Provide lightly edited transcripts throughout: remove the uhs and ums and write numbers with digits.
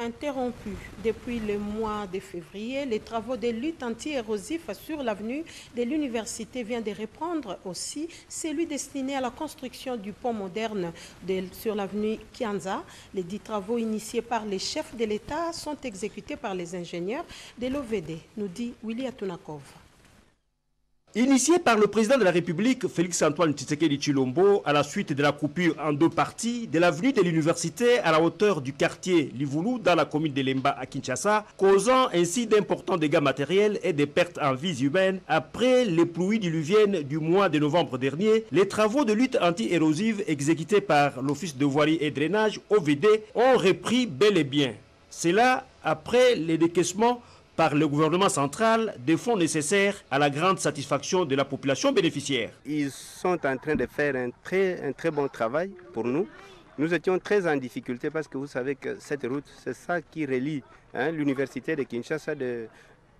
interrompu depuis le mois de février. Les travaux de lutte anti-érosif sur l'avenue de l'université viennent de reprendre aussi celui destiné à la construction du pont moderne sur l'avenue Kianza. Les 10 travaux initiés par les chefs de l'État sont exécutés par les ingénieurs de l'OVD, nous dit Willy Atunakov. Initié par le président de la République, Félix-Antoine Tshisekedi Tshilombo, à la suite de la coupure en 2 parties de l'avenue de l'université à la hauteur du quartier Livulu dans la commune de Lemba à Kinshasa, causant ainsi d'importants dégâts matériels et des pertes en vies humaines. Après les pluies diluviennes du mois de novembre dernier, les travaux de lutte anti-érosive exécutés par l'Office de voirie et drainage OVD ont repris bel et bien. C'est là après les décaissements par le gouvernement central des fonds nécessaires à la grande satisfaction de la population bénéficiaire. Ils sont en train de faire un très bon travail pour nous. Nous étions très en difficulté parce que vous savez que cette route, c'est ça qui relie l'université de Kinshasa de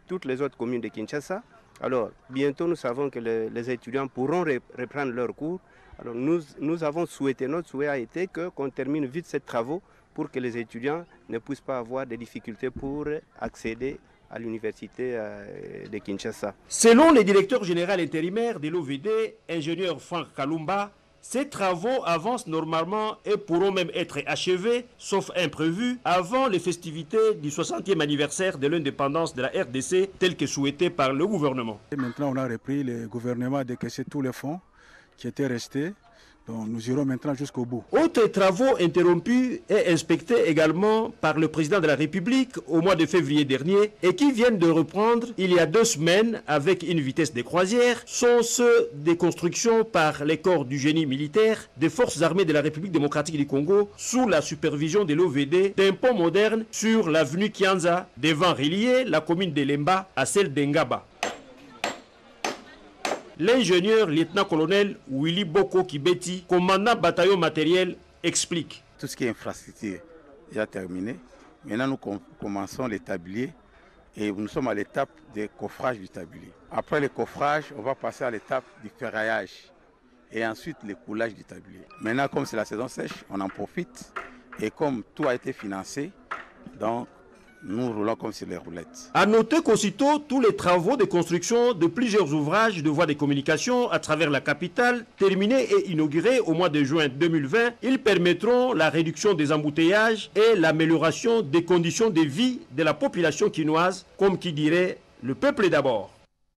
toutes les autres communes de Kinshasa. Alors, bientôt, nous savons que les étudiants pourront reprendre leurs cours. Alors, nous avons souhaité, notre souhait a été qu'on termine vite ces travaux pour que les étudiants ne puissent pas avoir des difficultés pour accéder à l'université de Kinshasa. Selon le directeur général intérimaire de l'OVD, ingénieur Franck Kalumba, ces travaux avancent normalement et pourront même être achevés, sauf imprévu, avant les festivités du 60e anniversaire de l'indépendance de la RDC, tel que souhaité par le gouvernement. Et maintenant, on a repris, le gouvernement a décaissé tous les fonds qui étaient restés. Donc nous irons maintenant jusqu'au bout. Autres travaux interrompus et inspectés également par le président de la République au mois de février dernier et qui viennent de reprendre il y a 2 semaines avec une vitesse de croisière sont ceux des constructions par les corps du génie militaire des forces armées de la République démocratique du Congo sous la supervision de l'OVD d'un pont moderne sur l'avenue Kianza devant relier la commune de Lemba à celle d'Engaba. L'ingénieur lieutenant-colonel Willy Boko Kibeti, commandant bataillon matériel, explique. Tout ce qui est infrastructure est déjà terminé. Maintenant, nous commençons les tabliers et nous sommes à l'étape du coffrage du tablier. Après le coffrage, on va passer à l'étape du ferraillage et ensuite le coulage du tablier. Maintenant, comme c'est la saison sèche, on en profite et comme tout a été financé, donc nous roulons comme sur les roulettes. À noter qu'aussitôt, tous les travaux de construction de plusieurs ouvrages de voies de communication à travers la capitale, terminés et inaugurés au mois de juin 2020, ils permettront la réduction des embouteillages et l'amélioration des conditions de vie de la population quinoise, comme qui dirait le peuple d'abord.